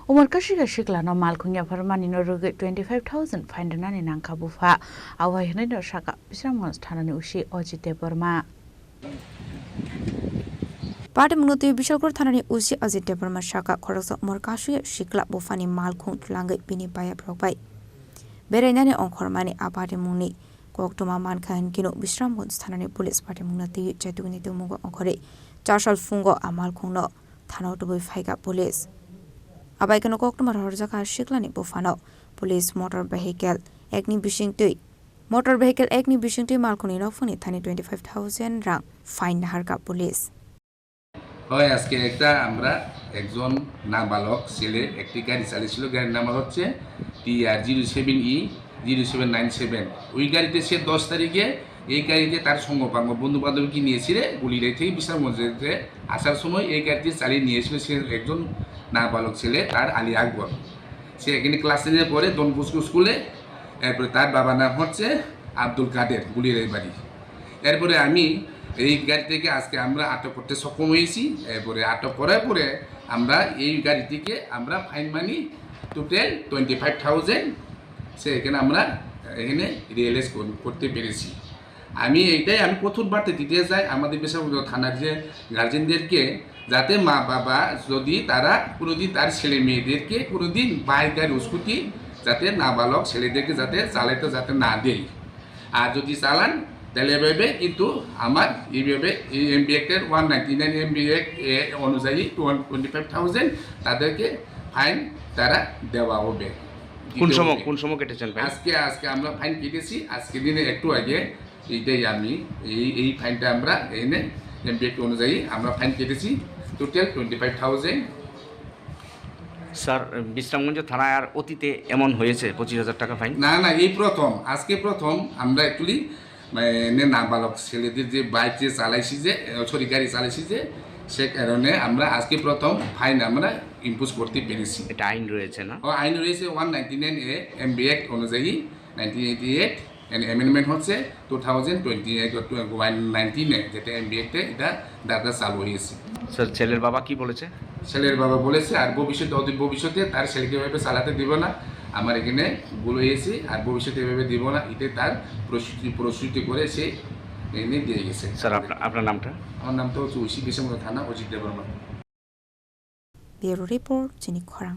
Umar Kasukya Sikla no Malkhung Yapharmani no Rwgwi 25,000 fine Rwnani Nangkha Bupha Abohai no Sakha Bisharamganj Thanani usi Ajit Debbarma Party Munuti Bisharamganj Thanani usi Ajit Debbarma Sakha Khorang Umar Kasukya Sikla Bufani Malkhung Langai Bini Baya Rwgwi Rwnani Nangkha Abadi Muni Koktuma Mankan Kino Bisharamganj Thanani Police Party Munuti Jatugni Tumugo Onkore Chashal Fungo Malkhung no Thano Tubui Faiga Police Abai kano Koktuma Rwgwi Sikla ni Bufano Police Motor Vehicle Ekni Bishingtui Malkhung ni Nokfuni Thani 25,000 rang fine harka police হয় আজকে একটা আমরা একজন নাবালক ছেলে একটি গাড়ি চালিয়েছিল গাড়ির নাম্বার হচ্ছে TR07E 0797 ওই গাড়িতে সে 10 তারিখে এই গাড়িতে তার সঙ্গপাঙ্গ বন্ধু বান্ধবকে নিয়েছিল গুলিরাই থেকে বিশালগঞ্জে আসার সময় এই গাড়িটি চালিয়ে নিয়েছিল সে একজন নাবালক ছেলে তার আলী আকবর সে এখানে ক্লাস 10 পরে ডন বস্কো স্কুলে এরপরে তার বাবার নাম হচ্ছে আব্দুল কাদের গুলিরাই বাড়ি এরপরে আমি এই গাড়ি থেকে আজকে আমরা আটক করতে সক্ষম হয়েছি এরপরে আটক করার পরে আমরা এই গাড়িটিকে আমরা ফাইন মানি টোটাল 25,000 সে এখানে আমরা এখানে রিয়েলাইজ করতে পেরেছি আমি প্রথম বার্তা দিতে চাই আমাদের বেসরকারি থানার যে গার্জেনদেরকে যাতে মা বাবা যদি তারা কোনোদিন তার ছেলে মেয়েদেরকে কোনোদিন বাইক গাড়ি স্কুটি যাতে নাবালক ছেলেদেরকে যাতে চালাতে যাতে না দেয় আর যদি চালান তাহলে এভাবে কিন্তু আমার এইভাবে এই এমবি অ্যাক্টের 199 এমবি অ্যাক্ট অনুযায়ী 25,000 তাদেরকে ফাইন তারা দেওয়া হবে কোন সময় কেটেছেন আজকে আমরা ফাইন কেটেছি আজকে দিনে একটু আগে এইটাই আমি এই ফাইনটা আমরা এনে এমবি অ্যাক্ট অনুযায়ী আমরা ফাইন কেটেছি টোটাল 25,000 স্যার বিশ্রামগঞ্জ থানায় আর অতীতে এমন হয়েছে 25,000 টাকা ফাইন না এই প্রথম আজকে প্রথম আমরা অ্যাকচুয়ালি নাবালক ছেলেদের যে বাইক যে চালাইছি যে গাড়ি চালাইছি যে সে কারণে আমরা আজকে প্রথম ফাইন আমরা ইম্পোজ করতে পেরেছি এটা আইন রয়েছে না আইন রয়েছে 199A এমবি অ্যাক্ট অনুযায়ী 1988 অ্যামেন্ডমেন্ট হচ্ছে 2019 যেটা এমবি অ্যাক্টে এটা দাদা চালু হয়েছে স্যার ছেলের বাবা কি বলেছে ছেলের বাবা বলেছে আর ভবিষ্যতে তার ছেলেকে এভাবে চালাতে দিব না আমার এখানে ভুল হয়েছে আর ভবিষ্যতে এভাবে দিব না এটাই তার প্রস্তুতি করে সে এনে দিয়ে গেছে স্যার আপনার নামটা আমার নামটা হচ্ছে বিশারামগঞ্জ থানা অজিত দেববর্মা ব্যুরো রিপোর্ট চিনি খরাং।